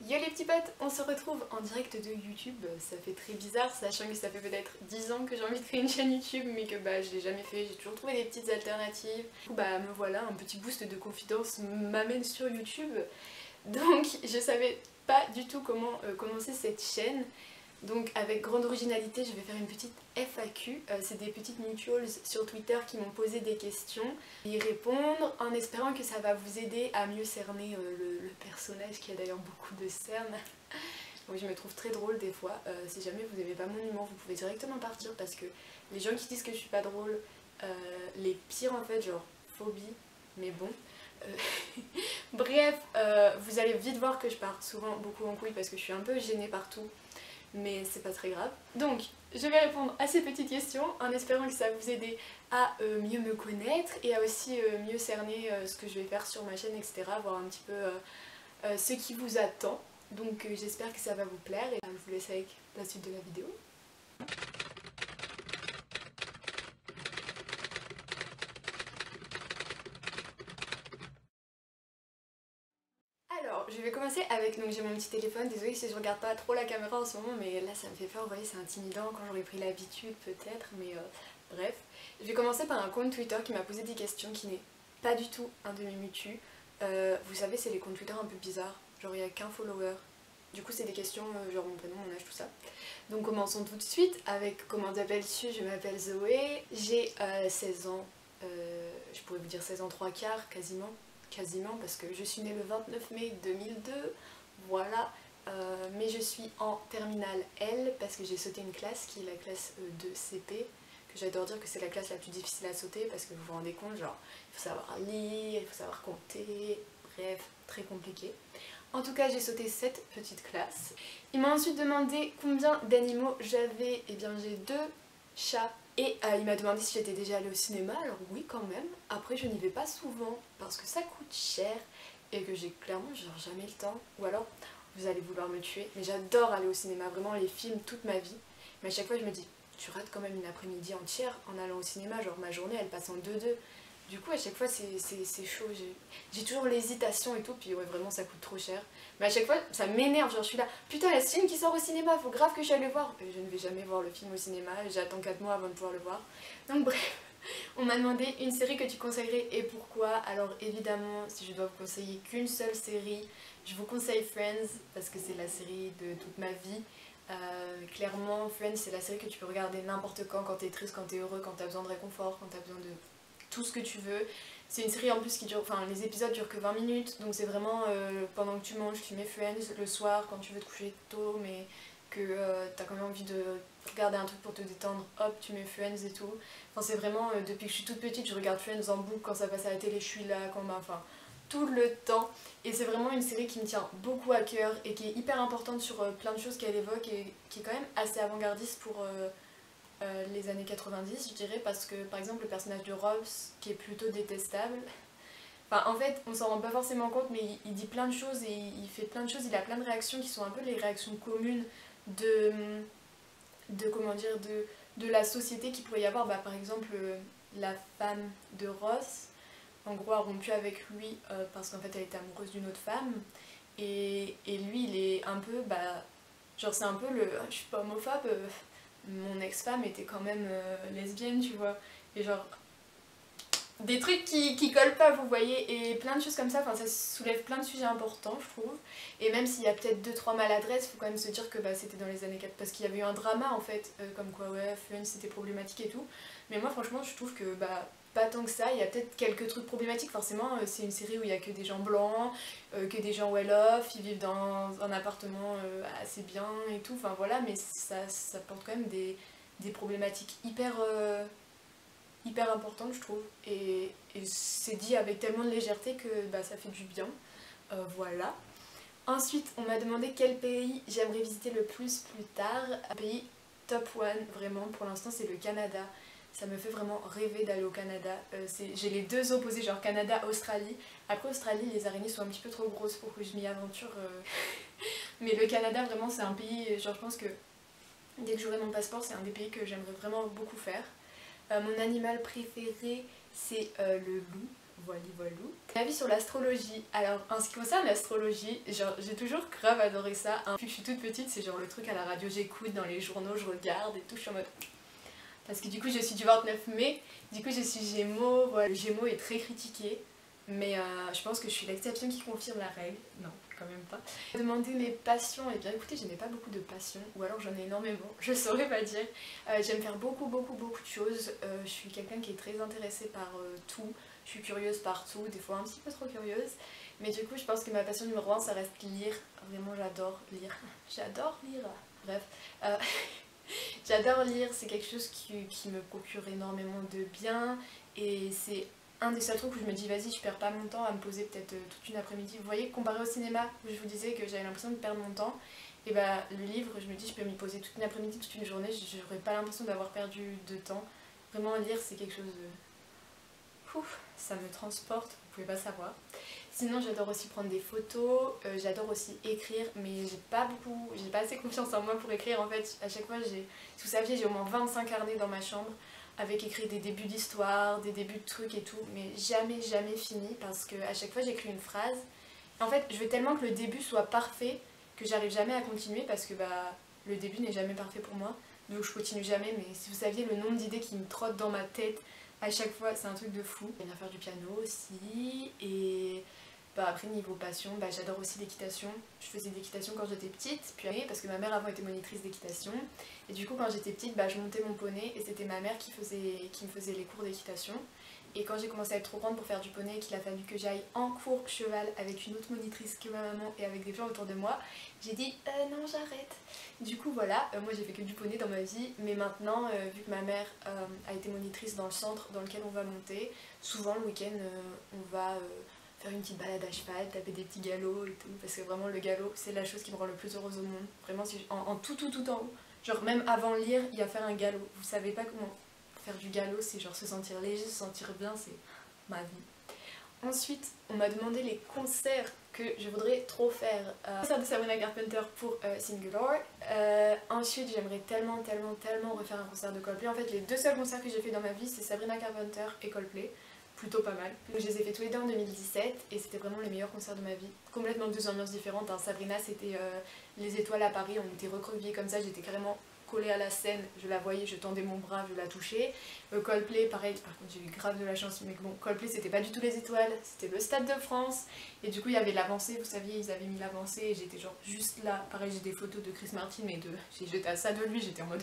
Yo les petits potes, on se retrouve en direct de YouTube. Ça fait très bizarre, sachant que ça fait peut-être 10 ans que j'ai envie de créer une chaîne YouTube, mais que je l'ai jamais fait, j'ai toujours trouvé des petites alternatives. Du coup me voilà, un petit boost de confidence m'amène sur YouTube. Donc je savais pas du tout comment commencer cette chaîne. Donc avec grande originalité, je vais faire une petite FAQ. C'est des petites mutuals sur Twitter qui m'ont posé des questions. Et y répondre en espérant que ça va vous aider à mieux cerner le personnage qui a d'ailleurs beaucoup de cernes. Oui, je me trouve très drôle des fois. Si jamais vous n'aimez pas mon humour, vous pouvez directement partir parce que les gens qui disent que je suis pas drôle, les pires en fait, genre phobie, mais bon. Bref, vous allez vite voir que je pars souvent beaucoup en couille parce que je suis un peu gênée partout. Mais c'est pas très grave. Donc, je vais répondre à ces petites questions en espérant que ça va vous aider à mieux me connaître et à aussi mieux cerner ce que je vais faire sur ma chaîne, etc. Voir un petit peu ce qui vous attend. Donc j'espère que ça va vous plaire et je vous laisse avec la suite de la vidéo. Alors, je vais commencer avec, donc j'ai mon petit téléphone, désolée si je regarde pas trop la caméra en ce moment, mais là ça me fait peur, vous voyez, c'est intimidant quand j'aurais pris l'habitude peut-être, mais bref. Je vais commencer par un compte Twitter qui m'a posé des questions qui n'est pas du tout un de mes mutus. Vous savez, c'est les comptes Twitter un peu bizarres, genre il n'y a qu'un follower. Du coup c'est des questions genre mon prénom, mon âge, tout ça. Donc commençons tout de suite avec comment t'appelles-tu? Je m'appelle Zoé, j'ai 16 ans, je pourrais vous dire 16 ans 3 quarts quasiment parce que je suis née le 29 mai 2002, voilà, mais je suis en terminale L parce que j'ai sauté une classe qui est la classe de CP, que j'adore dire que c'est la classe la plus difficile à sauter parce que vous vous rendez compte, genre il faut savoir lire, il faut savoir compter, bref, très compliqué. En tout cas j'ai sauté cette petite classe. Il m'a ensuite demandé combien d'animaux j'avais, et bien j'ai 2 chats. Et il m'a demandé si j'étais déjà allée au cinéma, alors oui quand même. Après je n'y vais pas souvent parce que ça coûte cher et que j'ai clairement genre jamais le temps. Ou alors vous allez vouloir me tuer. Mais j'adore aller au cinéma, vraiment les films toute ma vie. Mais à chaque fois je me dis, tu rates quand même une après-midi entière en allant au cinéma, genre ma journée elle passe en 2-2. Du coup à chaque fois c'est chaud, j'ai toujours l'hésitation et tout, puis ouais vraiment ça coûte trop cher. Mais à chaque fois ça m'énerve, genre je suis là, putain il y a ce film qui sort au cinéma, faut grave que je aille le voir. Et je ne vais jamais voir le film au cinéma, j'attends 4 mois avant de pouvoir le voir. Donc bref, on m'a demandé une série que tu conseillerais et pourquoi. Alors évidemment si je dois vous conseiller qu'une seule série, je vous conseille Friends parce que c'est la série de toute ma vie. Clairement Friends c'est la série que tu peux regarder n'importe quand t'es triste, quand t'es heureux, quand t'as besoin de réconfort, quand t'as besoin de tout ce que tu veux. C'est une série en plus qui dure, enfin les épisodes durent que 20 minutes, donc c'est vraiment pendant que tu manges, tu mets Friends, le soir quand tu veux te coucher tôt mais que t'as quand même envie de regarder un truc pour te détendre, hop tu mets Friends et tout. Enfin c'est vraiment, depuis que je suis toute petite je regarde Friends en boucle, quand ça passe à la télé je suis là, enfin tout le temps. Et c'est vraiment une série qui me tient beaucoup à cœur et qui est hyper importante sur plein de choses qu'elle évoque et qui est quand même assez avant-gardiste pour les années 90 je dirais, parce que par exemple le personnage de Ross qui est plutôt détestable, enfin en fait on s'en rend pas forcément compte mais il dit plein de choses et il fait plein de choses, il a plein de réactions qui sont un peu les réactions communes de comment dire, de la société qui pourrait y avoir. Par exemple la femme de Ross en gros a rompu avec lui parce qu'en fait elle était amoureuse d'une autre femme et lui il est un peu genre c'est un peu le je suis pas homophobe, mon ex-femme était quand même lesbienne, tu vois, et genre des trucs qui collent pas, vous voyez, et plein de choses comme ça, enfin ça soulève plein de sujets importants je trouve, et même s'il y a peut-être 2-3 maladresses, faut quand même se dire que c'était dans les années 4, parce qu'il y avait eu un drama en fait, comme quoi ouais, Friends c'était problématique et tout, mais moi franchement je trouve que pas tant que ça, il y a peut-être quelques trucs problématiques, forcément c'est une série où il y a que des gens blancs, que des gens well-off, ils vivent dans un appartement assez bien et tout, enfin voilà, mais ça porte quand même des problématiques hyper importante je trouve, et c'est dit avec tellement de légèreté que ça fait du bien, voilà. Ensuite on m'a demandé quel pays j'aimerais visiter le plus tard. Un pays top one vraiment pour l'instant c'est le Canada, ça me fait vraiment rêver d'aller au Canada. J'ai les deux opposés, genre Canada, Australie. Après Australie les araignées sont un petit peu trop grosses pour que je m'y aventure, mais le Canada vraiment c'est un pays, genre je pense que dès que j'aurai mon passeport c'est un des pays que j'aimerais vraiment beaucoup faire. Mon animal préféré c'est le loup. voilou. Mon avis sur l'astrologie. Alors en ce qui concerne l'astrologie, j'ai toujours grave adoré ça. Depuis que je suis toute petite, c'est genre le truc à la radio, j'écoute, dans les journaux, je regarde et tout, je suis en mode... Parce que du coup je suis du 29 mai, du coup je suis Gémeaux, voilà. Le Gémeaux est très critiqué, mais je pense que je suis l'exception qui confirme la règle. Non, quand même pas. Demander mes passions, et bien écoutez, je n'ai pas beaucoup de passions, ou alors j'en ai énormément, je saurais pas dire. J'aime faire beaucoup de choses, je suis quelqu'un qui est très intéressé par tout, je suis curieuse partout, des fois un petit peu trop curieuse. Mais du coup je pense que ma passion numéro 1 ça reste lire, vraiment j'adore lire, j'adore lire, bref. J'adore lire, c'est quelque chose qui me procure énormément de bien et c'est un des seuls trucs où je me dis vas-y je perds pas mon temps à me poser peut-être toute une après-midi. Vous voyez, comparé au cinéma où je vous disais que j'avais l'impression de perdre mon temps, et bah le livre je me dis je peux m'y poser toute une après-midi, toute une journée, j'aurais pas l'impression d'avoir perdu de temps. Vraiment lire c'est quelque chose de... Ouf, ça me transporte, vous pouvez pas savoir. Sinon j'adore aussi prendre des photos, j'adore aussi écrire, mais j'ai pas assez confiance en moi pour écrire en fait. À chaque fois, si vous saviez, j'ai au moins 25 carnets dans ma chambre avec écrit des débuts d'histoire, des débuts de trucs et tout, mais jamais fini parce que à chaque fois j'écris une phrase. En fait, je veux tellement que le début soit parfait que j'arrive jamais à continuer parce que bah le début n'est jamais parfait pour moi, donc je continue jamais. Mais si vous saviez le nombre d'idées qui me trottent dans ma tête à chaque fois, c'est un truc de fou. J'aime bien faire du piano aussi et... Bah après niveau passion, bah j'adore aussi l'équitation. Je faisais de l'équitation quand j'étais petite, puis parce que ma mère avant était monitrice d'équitation. Et du coup quand j'étais petite, bah je montais mon poney et c'était ma mère qui me faisait les cours d'équitation. Et quand j'ai commencé à être trop grande pour faire du poney et qu'il a fallu que j'aille en cours cheval avec une autre monitrice que ma maman et avec des gens autour de moi, j'ai dit non j'arrête. Du coup voilà, moi j'ai fait que du poney dans ma vie, mais maintenant vu que ma mère a été monitrice dans le centre dans lequel on va monter, souvent le week-end on va... faire une petite balade à cheval, taper des petits galops et tout, parce que vraiment le galop c'est la chose qui me rend le plus heureuse au monde, vraiment en tout en haut, genre même avant le lire il y a faire un galop, vous savez pas comment faire du galop, c'est genre se sentir léger, se sentir bien, c'est ma vie. Ensuite on m'a demandé les concerts que je voudrais trop faire, concert de Sabrina Carpenter pour Singular, ensuite j'aimerais tellement refaire un concert de Coldplay. En fait les deux seuls concerts que j'ai fait dans ma vie c'est Sabrina Carpenter et Coldplay, plutôt pas mal. Donc je les ai fait tous les deux en 2017 et c'était vraiment les meilleurs concerts de ma vie. Complètement deux ambiances différentes, hein. Sabrina c'était les étoiles à Paris, on était recroquevillés comme ça, j'étais carrément collée à la scène, je la voyais, je tendais mon bras, je la touchais. Coldplay pareil, par contre j'ai eu grave de la chance, mais bon Coldplay c'était pas du tout les étoiles, c'était le Stade de France et du coup il y avait l'avancée, vous saviez ils avaient mis l'avancée et j'étais genre juste là. Pareil j'ai des photos de Chris Martin mais j'étais à ça de lui, j'étais en mode...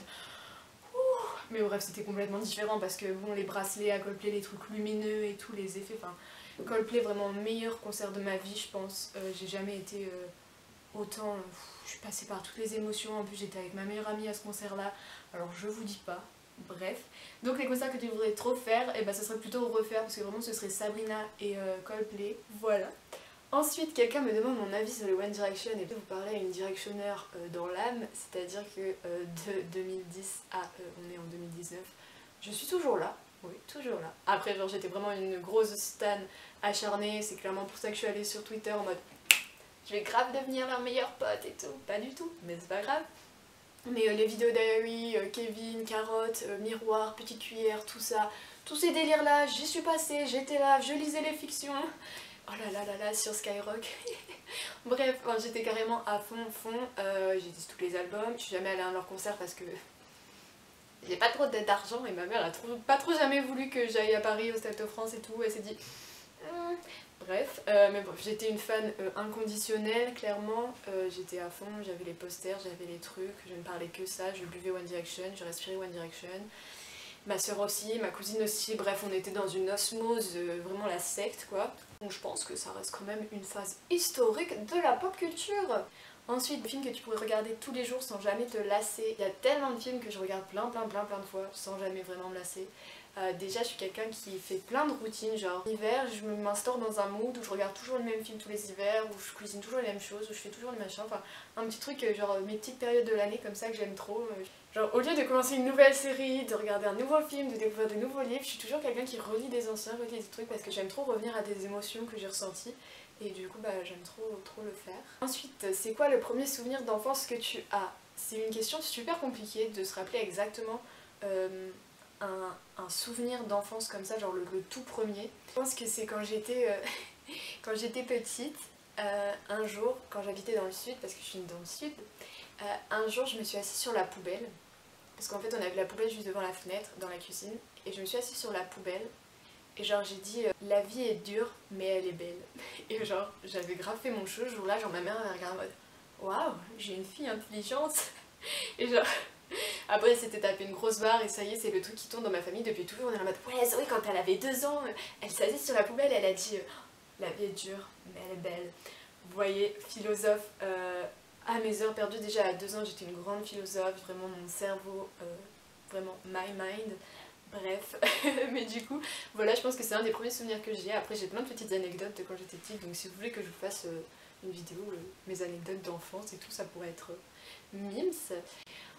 Mais bref, c'était complètement différent parce que bon, les bracelets à Coldplay, les trucs lumineux et tout, les effets, enfin... Coldplay, vraiment le meilleur concert de ma vie, je pense. J'ai jamais été autant... je suis passée par toutes les émotions, en plus j'étais avec ma meilleure amie à ce concert-là, alors je vous dis pas. Bref. Donc les concerts que tu voudrais trop faire, et bah ce serait plutôt refaire parce que vraiment ce serait Sabrina et Coldplay. Voilà. Ensuite, quelqu'un me demande mon avis sur le One Direction et puis vous parlez à une directionneur dans l'âme, c'est-à-dire que de 2010 à on est en 2019, je suis toujours là, oui, toujours là. Après, genre j'étais vraiment une grosse stan acharnée, c'est clairement pour ça que je suis allée sur Twitter en mode je vais grave devenir leur meilleur pote et tout, pas du tout, mais c'est pas grave. Mais les vidéos diary, Kevin, Carotte, Miroir, Petite Cuillère, tout ça, tous ces délires là, j'y suis passée, j'étais là, je lisais les fictions. Oh là sur Skyrock. Bref, j'étais carrément à fond, j'ai dit tous les albums, je suis jamais allée à leur concert parce que j'ai pas trop d'argent et ma mère a pas trop jamais voulu que j'aille à Paris au Stade de France et tout, elle s'est dit... Bref, mais bon, j'étais une fan inconditionnelle, clairement, j'étais à fond, j'avais les posters, j'avais les trucs, je ne parlais que ça, je buvais One Direction, je respirais One Direction. Ma soeur aussi, ma cousine aussi, bref on était dans une osmose, vraiment la secte quoi. Donc je pense que ça reste quand même une phase historique de la pop culture. Ensuite, des films que tu pourrais regarder tous les jours sans jamais te lasser. Il y a tellement de films que je regarde plein de fois sans jamais vraiment me lasser. Déjà je suis quelqu'un qui fait plein de routines, genre l'hiver je m'instaure dans un mood où je regarde toujours le même film tous les hivers, où je cuisine toujours les mêmes choses, où je fais toujours le machin, enfin un petit truc genre mes petites périodes de l'année comme ça que j'aime trop. Genre au lieu de commencer une nouvelle série, de regarder un nouveau film, de découvrir de nouveaux livres, je suis toujours quelqu'un qui relit des anciens, relit des trucs parce que j'aime trop revenir à des émotions que j'ai ressenties. Et du coup bah j'aime trop le faire. Ensuite, c'est quoi le premier souvenir d'enfance que tu as? C'est une question super compliquée de se rappeler exactement un souvenir d'enfance comme ça, genre le tout premier. Je pense que c'est quand j'étais quand j'étais petite, un jour, quand j'habitais dans le sud, parce que je suis dans le sud, un jour je me suis assise sur la poubelle, parce qu'en fait on avait la poubelle juste devant la fenêtre, dans la cuisine, et je me suis assise sur la poubelle, et genre j'ai dit la vie est dure, mais elle est belle. Et genre j'avais grave fait mon show ce jour-là, genre ma mère m'avait regardé en mode waouh, j'ai une fille intelligente. Et genre après elle s'était tapé une grosse barre et ça y est, c'est le truc qui tourne dans ma famille depuis toujours. On est en mode ouais Zoé, quand elle avait 2 ans, elle s'assise sur la poubelle et elle a dit la vie est dure mais elle est belle. Vous voyez, philosophe à mes heures perdues. Déjà à 2 ans j'étais une grande philosophe, vraiment mon cerveau, vraiment my mind. Bref, mais du coup, voilà, je pense que c'est un des premiers souvenirs que j'ai. Après, j'ai plein de petites anecdotes de quand j'étais petite, donc si vous voulez que je vous fasse une vidéo, mes anecdotes d'enfance et tout, ça pourrait être mimes.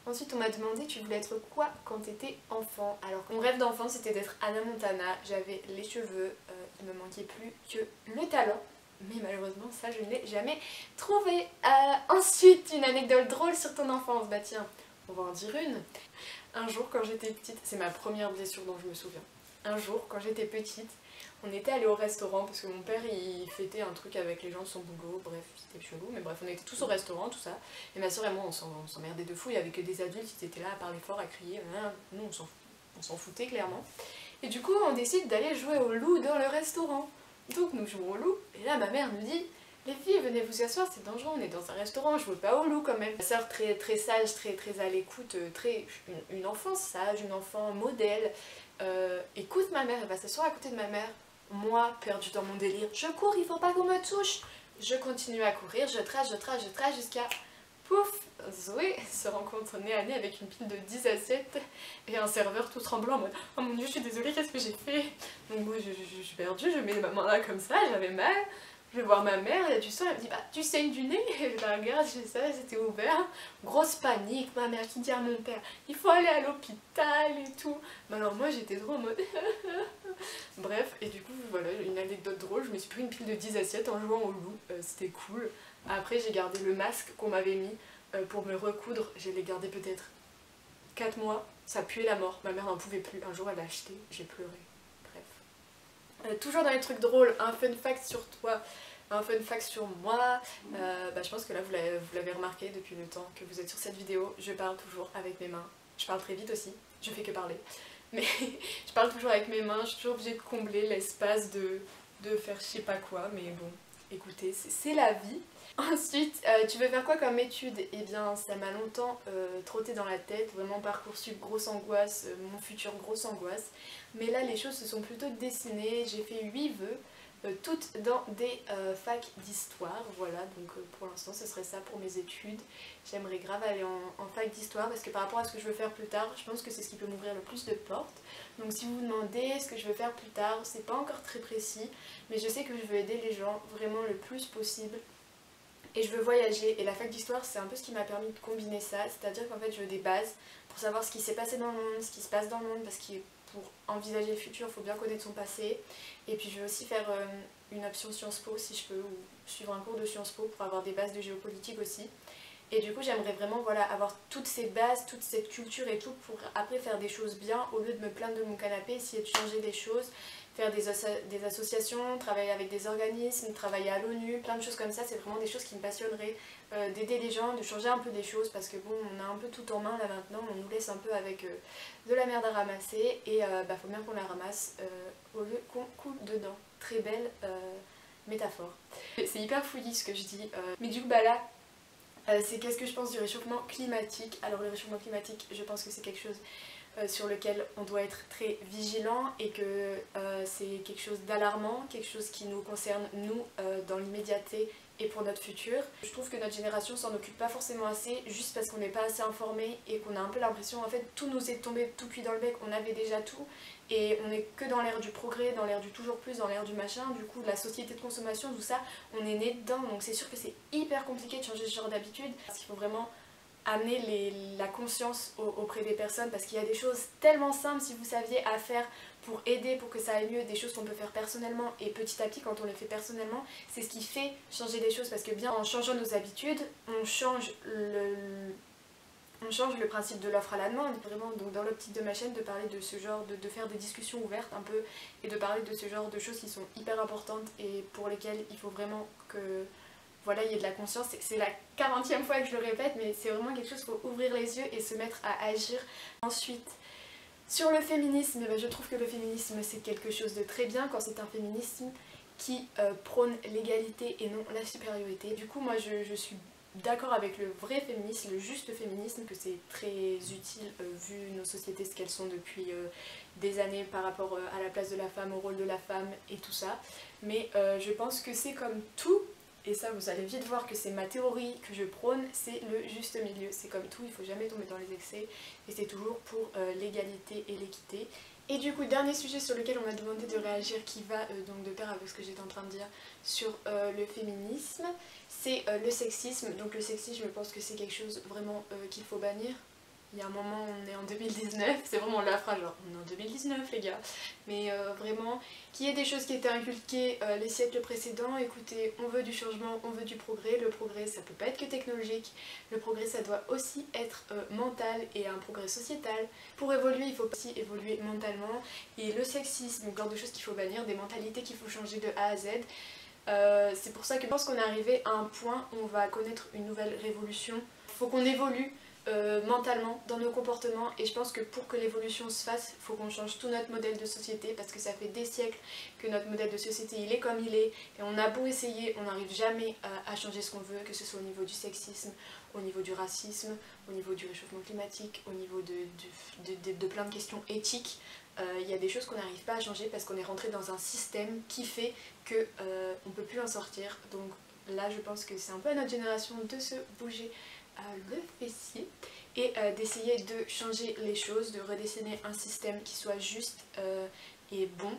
Ensuite, on m'a demandé tu voulais être quoi quand t'étais enfant. Alors, mon rêve d'enfant, c'était d'être Hannah Montana. J'avais les cheveux, il me manquait plus que le talent. Mais malheureusement, ça, je ne l'ai jamais trouvé. Ensuite, une anecdote drôle sur ton enfance. Bah tiens, on va en dire une. Un jour quand j'étais petite, c'est ma première blessure dont je me souviens. Un jour quand j'étais petite, on était allé au restaurant parce que mon père il fêtait un truc avec les gens de son boulot, bref c'était chelou, mais bref on était tous au restaurant, tout ça. Et ma soeur et moi on s'emmerdait de fou, il y avait que des adultes, ils étaient là à parler fort, à crier, nous on s'en foutait clairement. Et du coup on décide d'aller jouer au loup dans le restaurant. Donc nous jouons au loup, et là ma mère nous dit les filles, venez vous asseoir, c'est dangereux, on est dans un restaurant, je veux pas au loup quand même. Ma soeur très sage, très à l'écoute, une enfant sage, une enfant modèle, écoute ma mère, elle va s'asseoir à côté de ma mère. Moi, perdue dans mon délire, je cours, il faut pas qu'on me touche. Je continue à courir, je trace jusqu'à pouf, Zoé se rencontre nez à nez avec une pile de 10 assiettes et un serveur tout tremblant en mode oh mon dieu, je suis désolée, qu'est-ce que j'ai fait? Donc moi je suis perdue, je mets ma main là comme ça, j'avais mal. Je vais voir ma mère, il y a du sang, elle me dit bah tu saignes du nez. Et je la regarde, je sais ça, c'était ouvert. Grosse panique, ma mère qui dit à mon père il faut aller à l'hôpital et tout. Mais alors moi j'étais trop en mode bref, et du coup voilà, une anecdote drôle, je me suis pris une pile de 10 assiettes en jouant au loup, c'était cool. Après j'ai gardé le masque qu'on m'avait mis pour me recoudre, je l'ai gardé peut-être 4 mois, ça puait la mort, ma mère n'en pouvait plus, un jour elle l'a acheté, j'ai pleuré. Toujours dans les trucs drôles, un fun fact sur toi, un fun fact sur moi. Je pense que là vous l'avez remarqué depuis le temps que vous êtes sur cette vidéo, je parle toujours avec mes mains. Je parle très vite aussi, je fais que parler. Mais je parle toujours avec mes mains, je suis toujours obligée de combler l'espace de faire je sais pas quoi, mais bon, écoutez, c'est la vie. Ensuite, tu veux faire quoi comme étude? Eh bien, ça m'a longtemps trotté dans la tête, vraiment Parcoursup, grosse angoisse, mon futur, grosse angoisse. Mais là, les choses se sont plutôt dessinées, j'ai fait 8 vœux, toutes dans des facs d'histoire, voilà, donc pour l'instant ce serait ça pour mes études. J'aimerais grave aller en fac d'histoire parce que par rapport à ce que je veux faire plus tard, je pense que c'est ce qui peut m'ouvrir le plus de portes. Donc si vous vous demandez ce que je veux faire plus tard, c'est pas encore très précis, mais je sais que je veux aider les gens vraiment le plus possible. Et je veux voyager, et la fac d'histoire c'est un peu ce qui m'a permis de combiner ça, c'est-à-dire qu'en fait je veux des bases pour savoir ce qui s'est passé dans le monde, ce qui se passe dans le monde, parce que pour envisager le futur il faut bien connaître son passé. Et puis je veux aussi faire une option Sciences Po si je peux, ou suivre un cours de Sciences Po pour avoir des bases de géopolitique aussi. Et du coup j'aimerais vraiment voilà, avoir toutes ces bases, toute cette culture et tout pour après faire des choses bien au lieu de me plaindre de mon canapé, essayer de changer des choses. Faire des associations, travailler avec des organismes, travailler à l'ONU, plein de choses comme ça, c'est vraiment des choses qui me passionneraient, d'aider les gens, de changer un peu des choses parce que bon, on a un peu tout en main là maintenant, on nous laisse un peu avec de la merde à ramasser et faut bien qu'on la ramasse au lieu qu'on coupe dedans. Très belle métaphore. C'est hyper fouillis ce que je dis, mais du coup là, c'est qu'est-ce que je pense du réchauffement climatique. Alors le réchauffement climatique, je pense que c'est quelque chose sur lequel on doit être très vigilant et que c'est quelque chose d'alarmant, quelque chose qui nous concerne nous dans l'immédiateté et pour notre futur. Je trouve que notre génération s'en occupe pas forcément assez juste parce qu'on n'est pas assez informé et qu'on a un peu l'impression en fait tout nous est tombé tout cuit dans le bec, on avait déjà tout et on est que dans l'ère du progrès, dans l'ère du toujours plus, dans l'ère du machin, du coup de la société de consommation, tout ça, on est né dedans donc c'est sûr que c'est hyper compliqué de changer ce genre d'habitude parce qu'il faut vraiment amener la conscience auprès des personnes parce qu'il y a des choses tellement simples si vous saviez à faire pour aider, pour que ça aille mieux, des choses qu'on peut faire personnellement et petit à petit quand on les fait personnellement, c'est ce qui fait changer les choses parce que bien en changeant nos habitudes, on change on change le principe de l'offre à la demande, vraiment donc dans l'optique de ma chaîne de parler de ce genre, de faire des discussions ouvertes un peu et de parler de ce genre de choses qui sont hyper importantes et pour lesquelles il faut vraiment que voilà, il y ait de la conscience. C'est la 40e fois que je le répète, mais c'est vraiment quelque chose, il faut ouvrir les yeux et se mettre à agir. Ensuite, sur le féminisme, eh ben, je trouve que le féminisme c'est quelque chose de très bien quand c'est un féminisme qui prône l'égalité et non la supériorité. Du coup moi je suis d'accord avec le vrai féminisme, le juste féminisme, que c'est très utile vu nos sociétés, ce qu'elles sont depuis des années par rapport à la place de la femme, au rôle de la femme et tout ça. Mais je pense que c'est comme tout, et ça vous allez vite voir que c'est ma théorie que je prône, c'est le juste milieu. C'est comme tout, il faut jamais tomber dans les excès et c'est toujours pour l'égalité et l'équité. Et du coup, dernier sujet sur lequel on m'a demandé de réagir qui va donc de pair avec ce que j'étais en train de dire sur le féminisme, c'est le sexisme. Donc le sexisme, je pense que c'est quelque chose vraiment qu'il faut bannir. Il y a un moment, on est en 2019, c'est vraiment la phrase genre on est en 2019 les gars, mais vraiment qu'il y ait des choses qui étaient inculquées les siècles précédents. Écoutez, on veut du changement, on veut du progrès. Le progrès ça peut pas être que technologique, le progrès ça doit aussi être mental et un progrès sociétal. Pour évoluer il faut aussi évoluer mentalement, et le sexisme, le genre de choses qu'il faut bannir, des mentalités qu'il faut changer de A à Z. C'est pour ça que je pense qu'on est arrivé à un point où on va connaître une nouvelle révolution. Il faut qu'on évolue mentalement dans nos comportements, et je pense que pour que l'évolution se fasse, il faut qu'on change tout notre modèle de société, parce que ça fait des siècles que notre modèle de société il est comme il est, et on a beau essayer, on n'arrive jamais à changer ce qu'on veut, que ce soit au niveau du sexisme, au niveau du racisme, au niveau du réchauffement climatique, au niveau de plein de questions éthiques. Il y a des choses qu'on n'arrive pas à changer parce qu'on est rentré dans un système qui fait qu'on ne peut plus en sortir. Donc là je pense que c'est un peu à notre génération de se bouger le fessier et d'essayer de changer les choses, de redessiner un système qui soit juste et bon.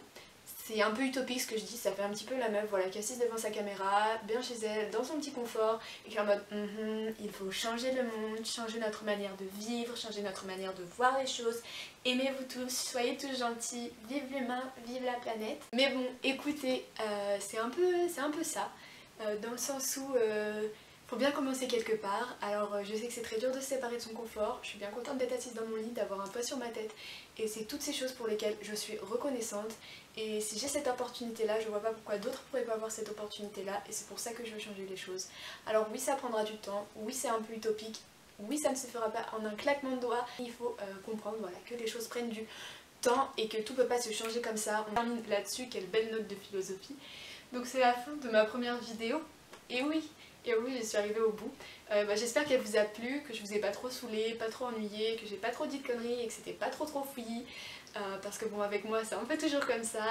C'est un peu utopique ce que je dis, ça fait un petit peu la meuf voilà, qui est assise devant sa caméra, bien chez elle, dans son petit confort, et qui est en mode il faut changer le monde, changer notre manière de vivre, changer notre manière de voir les choses, aimez-vous tous, soyez tous gentils, vive l'humain, vive la planète. Mais bon, écoutez, c'est un peu ça, dans le sens où faut bien commencer quelque part. Alors je sais que c'est très dur de se séparer de son confort, je suis bien contente d'être assise dans mon lit, d'avoir un toit sur ma tête, et c'est toutes ces choses pour lesquelles je suis reconnaissante. Et si j'ai cette opportunité là, je vois pas pourquoi d'autres pourraient pas avoir cette opportunité là, et c'est pour ça que je veux changer les choses. Alors oui, ça prendra du temps, oui c'est un peu utopique, oui ça ne se fera pas en un claquement de doigts. Il faut comprendre voilà, que les choses prennent du temps et que tout peut pas se changer comme ça. On termine là-dessus, quelle belle note de philosophie. Donc c'est la fin de ma première vidéo, et oui, je suis arrivée au bout. J'espère qu'elle vous a plu, que je vous ai pas trop saoulé, pas trop ennuyé, que j'ai pas trop dit de conneries et que c'était pas trop fouillis. Parce que bon, avec moi c'est un peu toujours comme ça.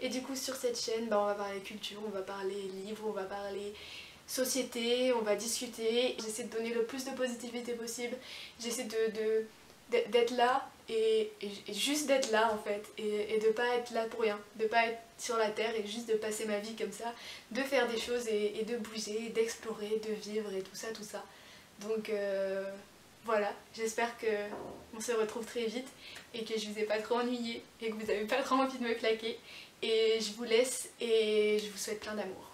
Et du coup sur cette chaîne on va parler culture, on va parler livres, on va parler société, on va discuter. J'essaie de donner le plus de positivité possible, j'essaie d'être là et juste d'être là en fait, et de pas être là pour rien, de pas être sur la terre et juste de passer ma vie comme ça, de faire des choses et de bouger, d'explorer, de vivre et tout ça. Donc voilà, j'espère qu'on se retrouve très vite et que je vous ai pas trop ennuyé et que vous avez pas trop envie de me claquer, et je vous laisse et je vous souhaite plein d'amour.